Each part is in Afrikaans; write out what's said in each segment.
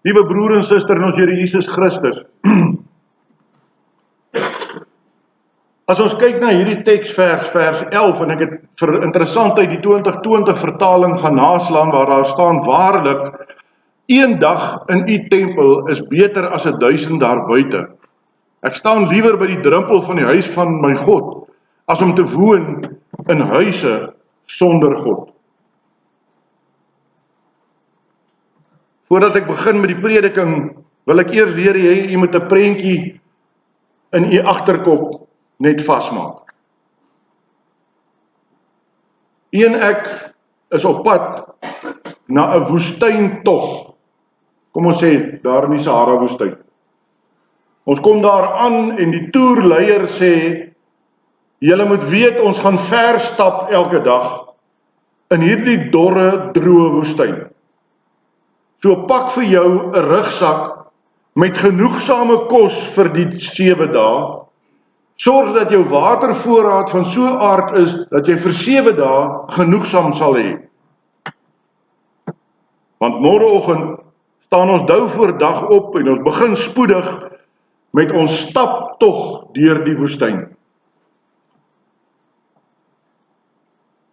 Liewe broer en suster in ons Here Jesus Christus, as ons kyk na hierdie teksvers, vers 11, en ek het vir interessantheid die 2020 vertaling gaan naslaan, waar daar staan, waarlik, een dag in u tempel is beter as 1000 daar buite. Ek staan liewer by die drempel van die huis van my God, as om te woon in huise sonder God. Voordat ek begin met die prediking, wil ek eers weer hê jy moet 'n prentjie in u agterkop net vasmaak. U en ek is op pad na 'n woestyntog. Kom ons sê, daar in die Sahara woestyn. Ons kom daar aan en die toerleier sê, julle moet weet, ons gaan ver stap elke dag in hierdie dorre, droë woestyn. So pak vir jou 'n rugsak met genoegsame kos vir die 7 dae. Sorg dat jou watervoorraad van so 'n aard is dat jy vir 7 dae genoegsaam sal hê. Want môreoggend staan ons dou voor dag op en ons begin spoedig met ons staptog deur die woestyn.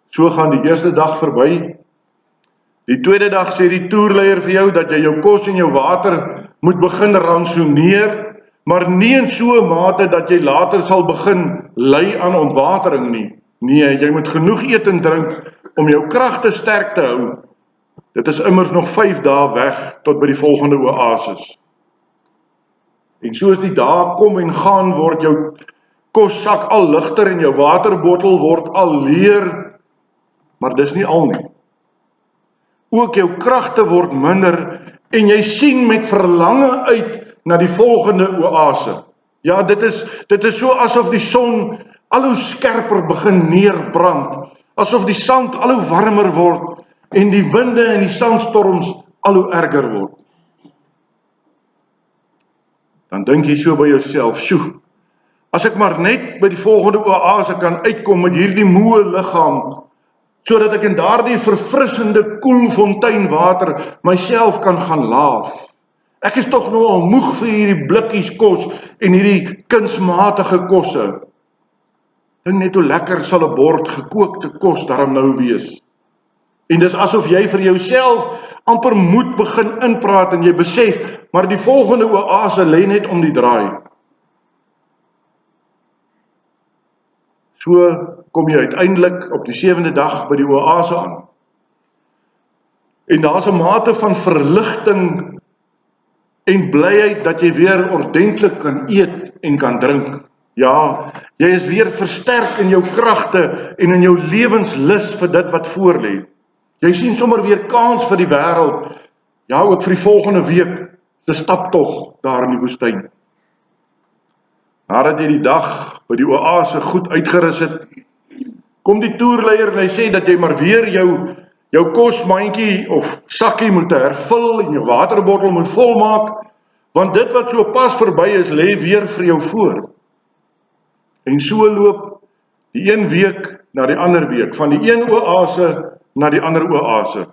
So gaan die eerste dag verby. Die tweede dag sê die toerleier vir jou dat jy jou kos en jou water moet begin ransoneer, maar nie in so 'n mate dat jy later sal begin ly aan ontwatering nie. Nee, jy moet genoeg eet en drink om jou kragte sterk te hou. Dit is immers nog 5 dae weg tot by die volgende oasis. En soos die dae kom en gaan, word jou kossak al ligter en jou waterbottel word al leer, maar dis nie al nie. Ook jou kragte word minder en jy sien met verlange uit na die volgende oase. Ja, dit is so asof die son al hoe skerper begin neerbrand, asof die sand al hoe warmer word en die winde en die sandstorms al hoe erger word. Dan dink jy so by jouself, sjoe, as ek maar net by die volgende oase kan uitkom met hierdie moe liggaam, sodat ek in daardie verfrissende koel fonteinwater myself kan gaan laaf. Ek is tog nou al moeg vir hierdie blikkies kos en hierdie kunsmatige kosse. Dink net hoe lekker sal 'n bord gekookte kos daarom nou wees. En dis asof jy vir jouself amper moed begin inpraat en jy besef, maar die volgende oase lê net om die draai. So kom jy uiteindelik op die 7de dag by die oase aan. En daar's 'n mate van verligting en blyheid dat jy weer ordentlik kan eet en kan drink. Ja, jy is weer versterk in jou kragte en in jou lewenslus vir dit wat voor lê. Jy sien sommer weer kans vir die wêreld. Ja, ook vir die volgende week se staptog daar in die woestyn. Nadat jy die dag by die oase goed uitgerus het, kom die toerleier en hy sê dat jy maar weer jou kosmandjie of sakkie moet hervul en jou waterbottel moet volmaak, want dit wat so pas verby is, lê weer vir jou voor. En so loop die een week na die ander week, van die een oase na die ander oase.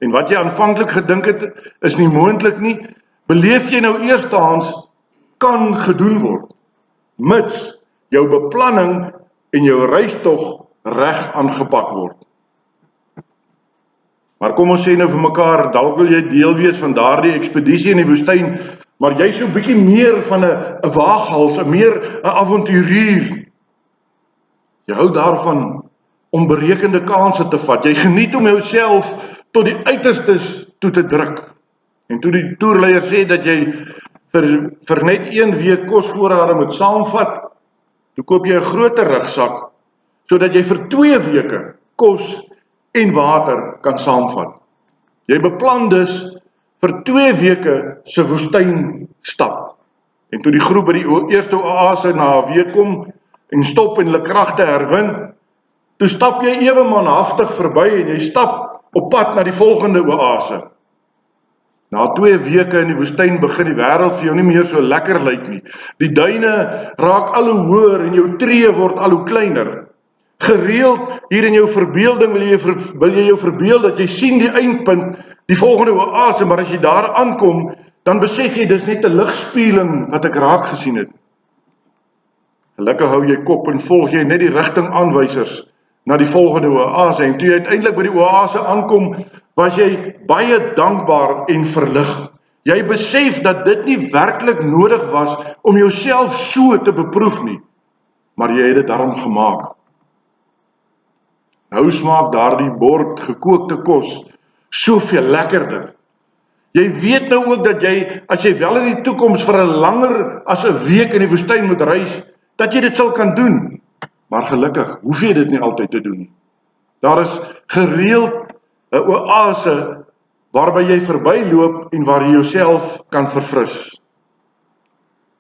En wat jy aanvanklik gedink het, is nie moontlik nie, beleef jy nou eerstehands kan gedoen word, mits jou beplanning en jou reistog reg aangepak word. Maar kom ons sê nou vir mekaar, dalk wil jy deel wees van daardie ekspedisie in die woestyn, maar jy is so bietjie meer van 'n waaghals, meer 'n avonturier. Jy hou daarvan om berekende kansse te vat. Jy geniet om jouself tot die uiterstes toe te druk. En toe die toerleier sê dat jy vir net 1 week kosvoorrade moet saamvat, toe koop jy 'n groter rugsak, sodat jy vir 2 weke kos en water kan saamvat. Jy beplan dus vir 2 weke se woestyn stap. En toe die groep by die eerste oase na 'n week kom en stop en hulle kragte herwin, toe stap jy ewe manhaftig verby en jy stap op pad na die volgende oase. Na 2 weke in die woestyn begin die wêreld vir jou nie meer so lekker lyk nie. Die duine raak al hoe hoër en jou tree word al hoe kleiner. Gereeld hier in jou verbeelding wil jy jou verbeel dat jy sien die eindpunt, die volgende oase, maar as jy daar aankom, dan besef jy, dis net 'n ligspieeling wat ek raak gesien het. Gelukkig hou jy kop en volg jy net die rigtingaanwysers na die volgende oase, en toe jy uiteindelik by die oase aankom, was jy baie dankbaar en verlig. Jy besef dat dit nie werklik nodig was om jouself so te beproef nie, maar jy het dit daarom gemaak. Nou smaak daardie bord gekookte kos soveel lekkerder. Jy weet nou ook dat jy, as jy wel in die toekoms vir 'n langer as 'n week in die woestyn moet reis, dat jy dit sal kan doen. Maar gelukkig hoef jy dit nie altyd te doen nie. Daar is gereeld 'n oase waarby jy verbyloop en waar jy jouself kan verfris.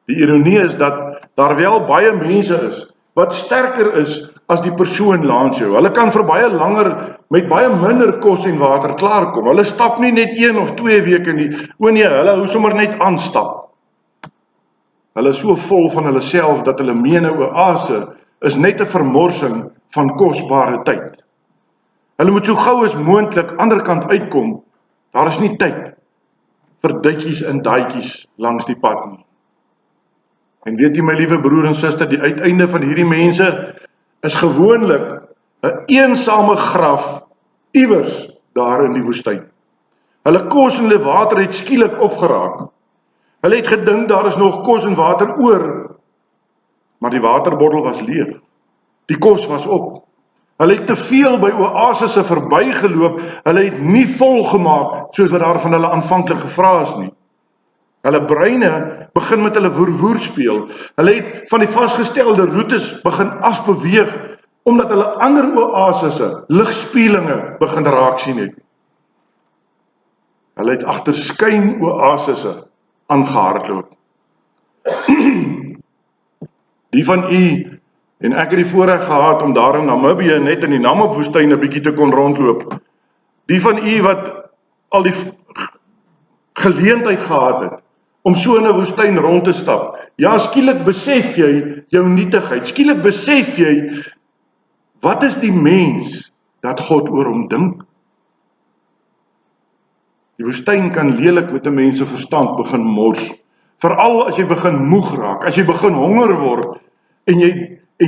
Die ironie is dat daar wel baie mense is wat sterker is as die persoon langs jou. Hulle kan vir baie langer met baie minder kos en water klaarkom. Hulle stap nie net 1 of 2 weke nie. O nee, hulle hou sommer net aanstap. Hulle is so vol van hulle self dat hulle meen 'n oase is net 'n vermorsing van kosbare tyd. Hulle moet so gou as moontlik ander kant uitkom. Daar is nie tyd vir ditjies en daadjies langs die pad nie. En weet jy, my liewe broer en suster, die uiteinde van hierdie mense is gewoonlik 'n eensame graf iewers daar in die woestyn. Hulle kos en hulle water het skielik opgeraak. Hulle het gedink daar is nog kos en water oor, maar die waterbottel was leeg. Die kos was op. Hulle het te veel by oasisse verbygeloop, hulle het nie volgemaak soos wat daar van hulle aanvanklik gevra is nie. Hulle breine begin met hulle woer speel. Hulle het van die vasgestelde roetes begin afbeweeg, omdat hulle ander oasisse, ligspieelinge begin raak sien het. Hulle het agter skyn oasisse aangehardloop. Die van u, en ek het die voorreg gehad om daar in Namibië, net in die Namib-woestyn 'n bietjie te kon rondloop. Die van u wat al die geleentheid gehad het om so in 'n woestyn rond te stap. Ja, skielik besef jy jou nietigheid. Skielik besef jy, wat is die mens dat God oor hom dink? Die woestyn kan lelik met 'n mens se verstand begin mors. Veral as jy begin moeg raak, as jy begin honger word en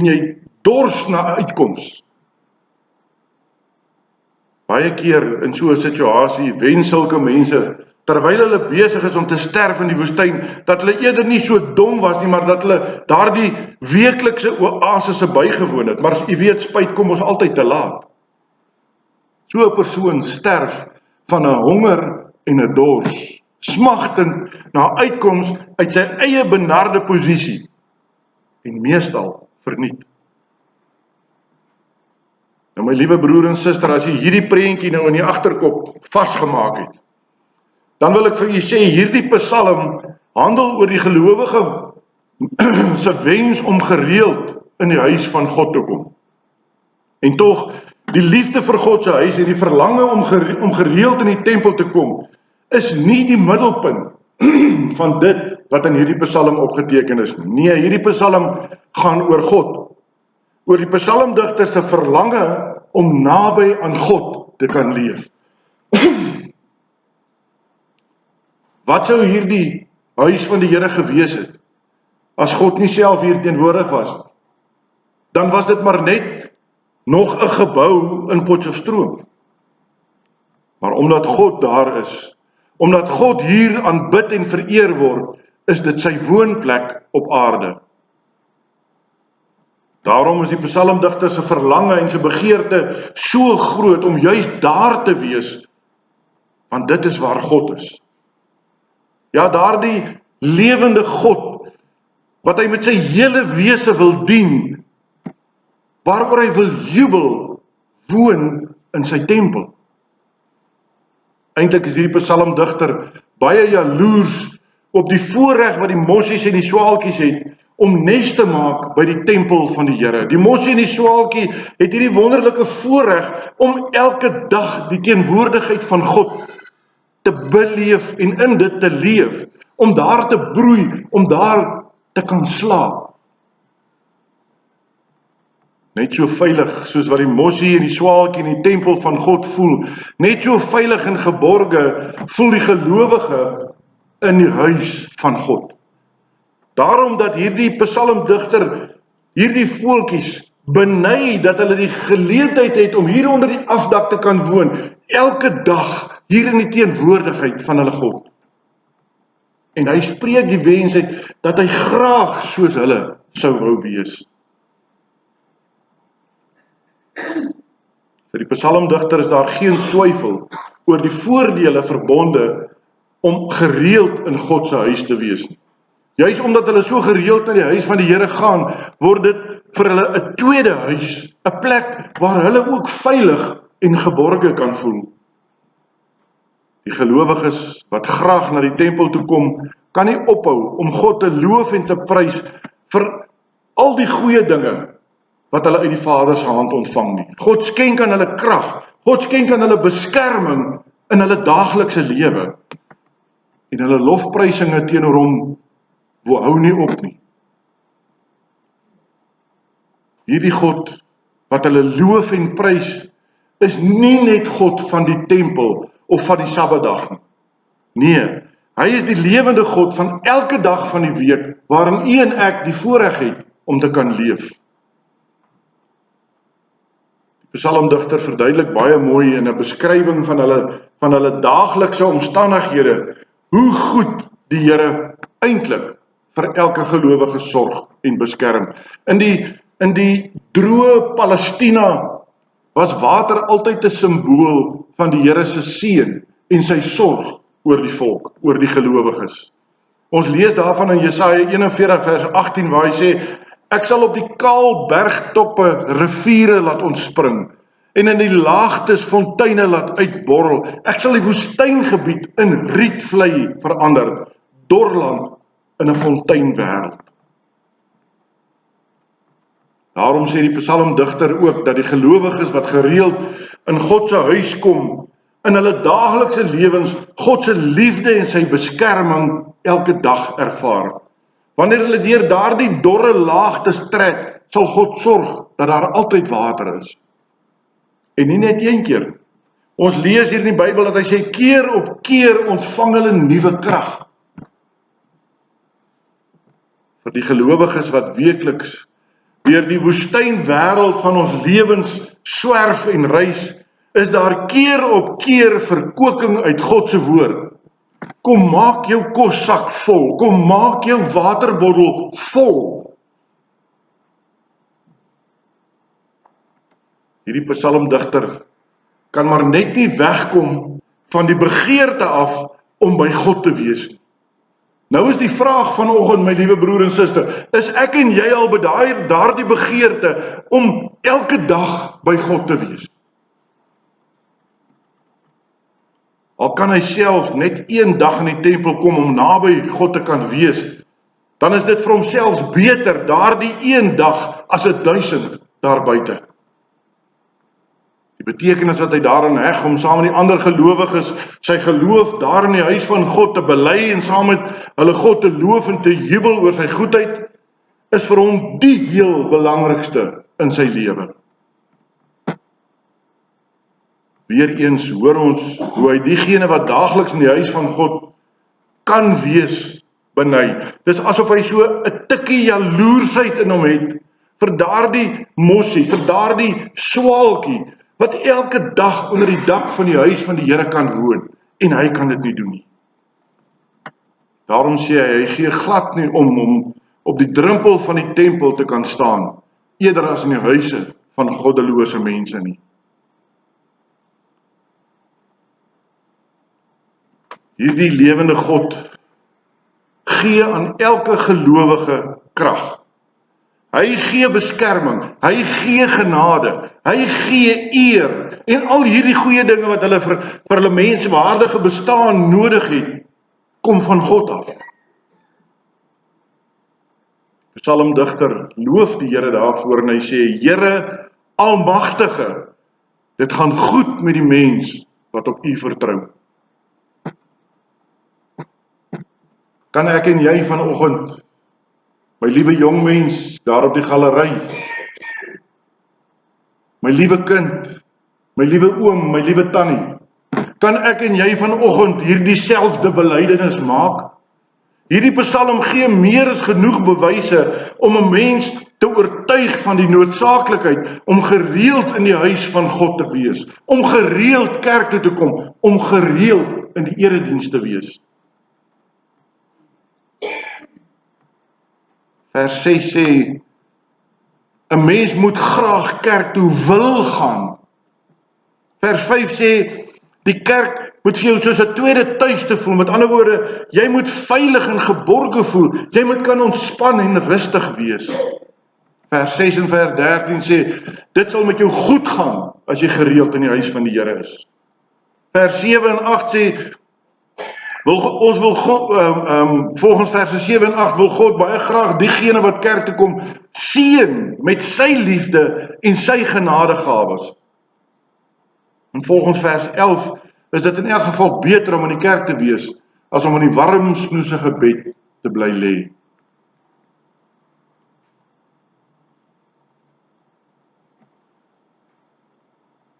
jy dors na 'n uitkoms. Baie keer in so 'n situasie wen sulke mense, terwyl hulle besig is om te sterf in die woestyn, dat hulle eerder nie so dom was nie, maar dat hulle daardie weeklikse oasisse bygewoon het. Maar as jy weet, spyt kom ons altyd te laat. So 'n persoon sterf van 'n honger en 'n dors, smagtend na uitkoms uit sy eie benarde posisie, en meestal verniet. Nou my liewe broer en suster, as jy hierdie prentjie nou in die agterkop vasgemaak het, dan wil ek vir u sê, hierdie psalm handel oor die gelowige se wens om gereeld in die huis van God te kom. En tog, die liefde vir God se huis en die verlange om gereeld in die tempel te kom, is nie die middelpunt van dit wat in hierdie psalm opgeteken is. Nee, hierdie psalm gaan oor God. Oor die psalmdigter se verlange om naby aan God te kan leef. Wat sou hierdie huis van die Here gewees het, as God nie self hier teenwoordig was? Dan was dit maar net nog 'n gebou in Potchefstroom. Maar omdat God daar is, omdat God hier aanbid en vereer word, is dit sy woonplek op aarde. Daarom is die psalmdigter se verlange en sy begeerte so groot om juist daar te wees, want dit is waar God is. Ja, daardie lewende God, wat hy met sy hele wese wil dien, waaroor hy wil jubel, woon in sy tempel. Eintlik is hierdie psalmdigter baie jaloers op die voorreg wat die mossies en die swaalkies het, om nes te maak by die tempel van die Here. Die mossie en die swaalkie het hierdie wonderlike voorreg om elke dag die teenwoordigheid van God te beleef en in dit te leef, om daar te broei, om daar te kan slaap. Net so veilig soos wat die mossie en die swaalkie in die tempel van God voel, net so veilig en geborge voel die gelowige in die huis van God. Daarom dat hierdie psalmdigter, hierdie voeltjies, beny dat hulle die geleentheid het om hier onder die afdak te kan woon, elke dag hier in die teenwoordigheid van hulle God. En hy spreek die wens uit dat hy graag soos hulle sou wou wees. Vir die psalmdigter is daar geen twyfel oor die voordele verbonde om gereeld in God se huis te wees. Juis omdat hulle so gereeld na die huis van die Here gaan, word dit vir hulle 'n tweede huis, 'n plek waar hulle ook veilig en geborge kan voel. Die gelowiges wat graag na die tempel toe kom, kan nie ophou om God te loof en te prys vir al die goeie dinge wat hulle uit die Vader se hand ontvang nie. God skenk aan hulle krag, God skenk aan hulle beskerming in hulle daaglikse lewe. En hulle lofprysinge teenoor hom hou nie op nie. Hierdie God wat hulle loof en prys, is nie net God van die tempel of van die Sabbatdag nie. Nee, hy is die lewende God van elke dag van die week, waarin u en ek die voorreg het om te kan leef. Die psalmdigter verduidelik baie mooi in 'n beskrywing van hulle daaglikse omstandighede, hoe goed die Here eintlik vir elke gelowige sorg en beskerm. In die droë Palestina was water altyd 'n simbool van die Here se seën en sy sorg oor die volk, oor die gelowiges. Ons lees daarvan in Jesaja 41 vers 18 waar hy sê, ek sal op die kaal bergtoppe riviere laat ontspring en in die laagtes fonteine laat uitborrel. Ek sal die woestyngebied in rietvlei verander, dorland in 'n fonteinwêreld. Daarom sê die psalmdigter ook dat die gelowiges wat gereeld in God se huis kom, in hulle daaglikse lewens God se liefde en sy beskerming elke dag ervaar. Wanneer hulle deur daardie dorre laagtes trek, sal God sorg dat daar altyd water is. En nie net een keer. Ons lees hier in die Bybel dat hy sê, keer op keer ontvang hulle nuwe krag. Vir die gelowiges wat weekliks deur die woestynwêreld van ons lewens swerf en reis, is daar keer op keer verkoking uit God se woord. Kom maak jou kossak vol, kom maak jou waterbottel vol. Hierdie psalmdigter kan maar net nie wegkom van die begeerte af om by God te wees nie. Nou is die vraag vanoggend, my liewe broer en suster, is ek en jy al by daardie begeerte om elke dag by God te wees? Al kan hy self net een dag in die tempel kom om naby God te kan wees, dan is dit vir hom selfs beter daardie een dag as 1000 daar buite. Die betekenis dat hy daarin heg om saam met die ander gelowiges sy geloof daar in die huis van God te bely en saam met hulle God te loof en te jubel oor sy goedheid, is vir hom die heel belangrikste in sy lewe. Weereens hoor ons hoe hy diegene wat daagliks in die huis van God kan wees beny. Dis asof hy so 'n tikkie jaloersheid in hom het vir daardie mossie, vir daardie swaalkie wat elke dag onder die dak van die huis van die Here kan woon, en hy kan dit nie doen nie. Daarom sê hy gee glad nie om op die drempel van die tempel te kan staan, eerder as in die huise van goddelose mense nie. Hierdie lewende God gee aan elke gelowige krag. Hy gee beskerming, hy gee genade, hy gee eer, en al hierdie goeie dinge wat hulle vir hulle menswaardige bestaan nodig het, kom van God af. Psalmdigter loof die Here daarvoor en hy sê, Here Almagtige, dit gaan goed met die mens wat op U vertrou. Kan ek en jy vanoggend, my liewe jong mens daar op die galery, my liewe kind, my liewe oom, my liewe tannie, kan ek en jy vanoggend hierdie selfde belydenis maak? Hierdie Psalm gee meer as genoeg bewyse om 'n mens te oortuig van die noodsaaklikheid om gereeld in die huis van God te wees, om gereeld kerk toe te kom, om gereeld in die erediens te wees. Vers 6 sê, 'n mens moet graag kerk toe wil gaan. Vers 5 sê, die kerk moet vir jou soos 'n tweede tuiste voel. Met ander woorde, jy moet veilig en geborge voel. Jy moet kan ontspan en rustig wees. Vers 6 en vers 13 sê, dit sal met jou goed gaan as jy gereeld in die huis van die Here is. Vers 7 en 8 sê, volgens verse 7 en 8 wil God baie graag diegene wat kerk toe kom seën met sy liefde en sy genadegawes. En volgens vers 11 is dit in elk geval beter om in die kerk te wees as om in die warm snoesige bed te bly lê.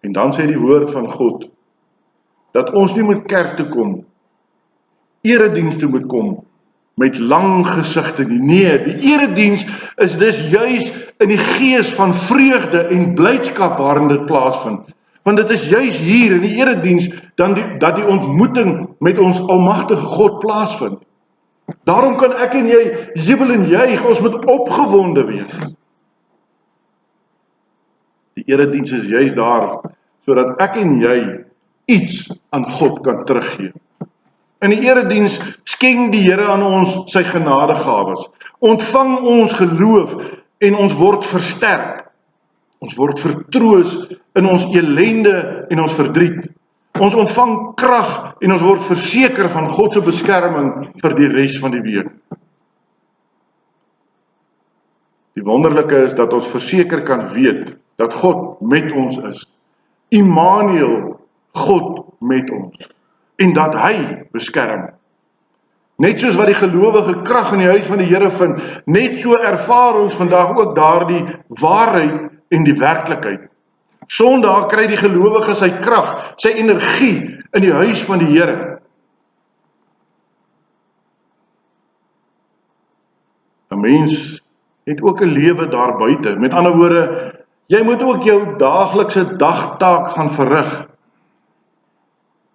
En dan sê die woord van God dat ons nie moet kerk toe kom, erediens toe moet kom met lang gesigte nie. Nee, die erediens is dus juis in die gees van vreugde en blydskap waarin dit plaasvind. Want dit is juis hier in die erediens dat die ontmoeting met ons almagtige God plaasvind. Daarom kan ek en jy jubel en juig, ons moet opgewonde wees. Die erediens is juis daar sodat ek en jy iets aan God kan teruggee. In die erediens skenk die Here aan ons sy genadegawes. Ontvang ons geloof en ons word versterk. Ons word vertroos in ons elende en ons verdriet. Ons ontvang krag en ons word verseker van God se beskerming vir die res van die week. Die wonderlike is dat ons verseker kan weet dat God met ons is. Immanuel, God met ons. En dat hy beskerm. Net soos wat die gelowige krag in die huis van die Here vind, net so ervaar ons vandag ook daardie waarheid en die werklikheid. Sondag kry die gelowige sy krag, sy energie in die huis van die Here. 'n Mens het ook 'n lewe daar buite. Met ander woorde, jy moet ook jou daaglikse dagtaak gaan verrig.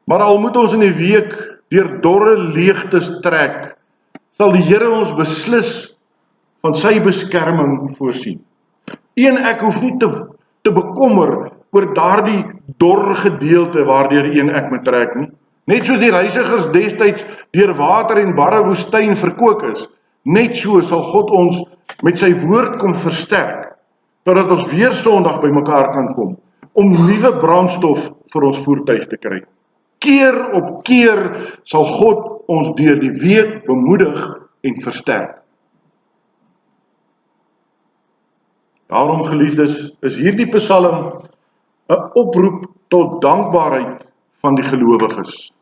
Maar al moet ons in die week deur dorre leegtes trek, sal die Here ons beslis van sy beskerming voorsien. Ek hoef nie te bekommer oor daardie dor gedeelte waardeur ek moet trek nie. Net soos die reisigers destyds deur water en barre woestyn verkook is, net so sal God ons met sy woord kom versterk, totdat ons weer Sondag by mekaar kan kom, om nuwe brandstof vir ons voertuig te kry. Keer op keer sal God ons deur die week bemoedig en versterk. Daarom, geliefdes, is hierdie Psalm 'n oproep tot dankbaarheid van die gelowiges.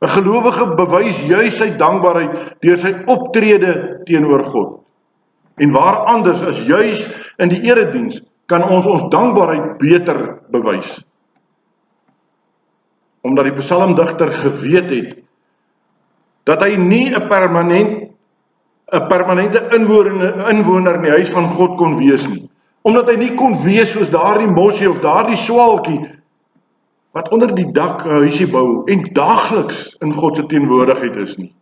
'n Gelowige bewys juis sy dankbaarheid deur sy optrede teenoor God. En waar anders as juis in die erediens kan ons dankbaarheid beter bewys. Omdat die psalmdigter geweet het dat hy nie 'n permanente inwoner in die huis van God kon wees nie. Omdat hy nie kon wees soos daardie mossie of daardie swaalkie wat onder die dak 'n huisie bou en daagliks in God se teenwoordigheid is nie,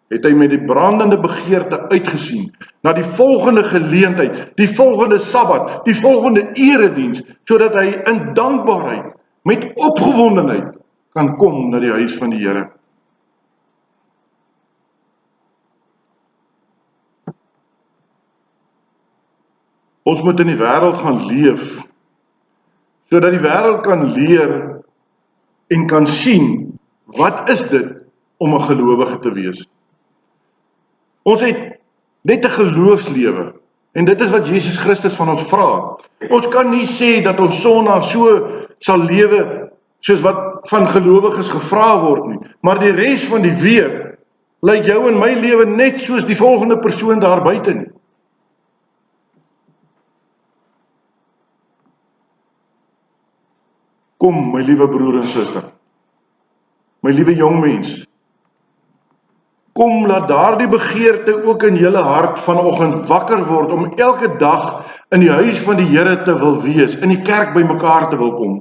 het hy met die brandende begeerte uitgesien na die volgende geleentheid, die volgende Sabbat, die volgende erediens, sodat hy in dankbaarheid met opgewondenheid kan kom na die huis van die Here. Ons moet in die wêreld gaan leef, sodat die wêreld kan leer en kan sien, wat is dit om 'n gelowige te wees? Ons het net 'n geloofslewe, en dit is wat Jesus Christus van ons vra. Ons kan nie sê dat ons Sondag so sal lewe, soos wat van gelowiges gevra word nie, maar die res van die week, lyk jou en my lewe net soos die volgende persoon daar buite nie. Kom, my liewe broer en suster, My liewe jongmens, kom laat daardie begeerte ook in julle hart vanoggend wakker word om elke dag in die huis van die Here te wil wees, in die kerk by mekaar te wil kom.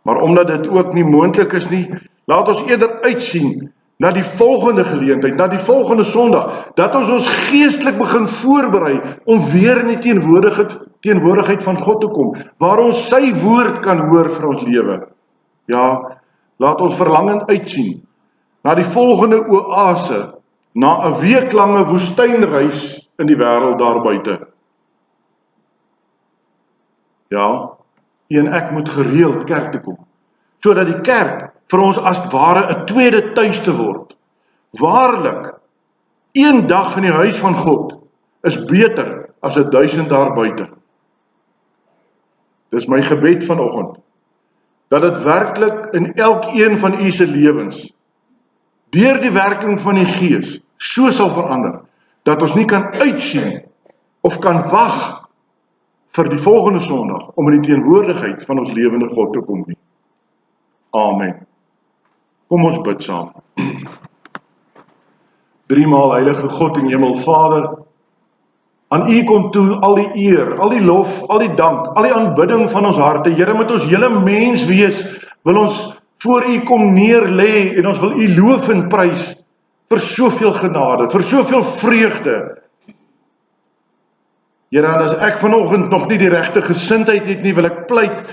Maar omdat dit ook nie moontlik is nie, laat ons eerder uitsien na die volgende geleentheid, na die volgende Sondag, dat ons geestelik begin voorberei om weer in die teenwoordigheid van God te kom, waar ons sy woord kan hoor vir ons lewe. Ja, laat ons verlangend uitsien na die volgende oase, na 'n weeklange woestynreis in die wêreld daar buite. Ja, u en ek moet gereeld kerk toe kom, sodat die kerk vir ons as ware 'n tweede tuiste word. Waarlik, een dag in die huis van God is beter as 1000 daar buite. Dis my gebed vanoggend, dat dit werklik in elkeen van u se lewens, deur die werking van die Gees, so sal verander, dat ons nie kan uitsien of kan wag vir die volgende Sondag om in die teenwoordigheid van ons lewende God te kom nie. Amen. Kom ons bid saam. Driemaal heilige God en Hemelvader, aan u kom toe al die eer, al die lof, al die dank, al die aanbidding van ons harte. Here, moet ons hele mens wees, wil ons voor u kom neer lê en ons wil u loof en prys vir soveel genade, vir soveel vreugde. Here, en as ek vanoggend nog nie die regte gesindheid het nie, wil ek pleit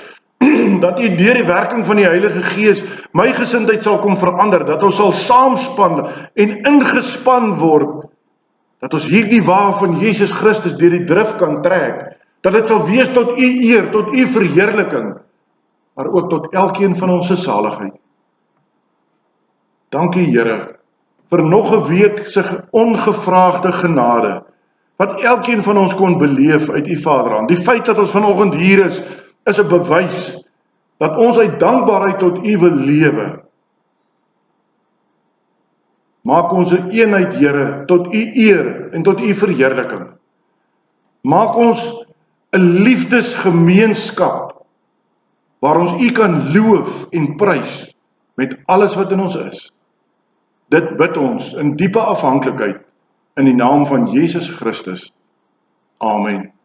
dat u deur die werking van die Heilige Gees my gesindheid sal kom verander, dat ons sal saamspan en ingespan word, dat ons hierdie wa van Jesus Christus deur die drif kan trek, dat dit sal wees tot u eer, tot u verheerliking, maar ook tot elkeen van ons se saligheid. Dankie Here, vir nog 'n week se ongevraagde genade, wat elkeen van ons kon beleef uit u Vaderhand. Die feit dat ons vanoggend hier is 'n bewys dat ons uit dankbaarheid tot u wil lewe. Maak ons 'n eenheid, Here, tot u eer en tot u verheerliking. Maak ons 'n liefdesgemeenskap waar ons u kan loof en prys met alles wat in ons is. Dit bid ons in diepe afhanklikheid in die naam van Jesus Christus. Amen.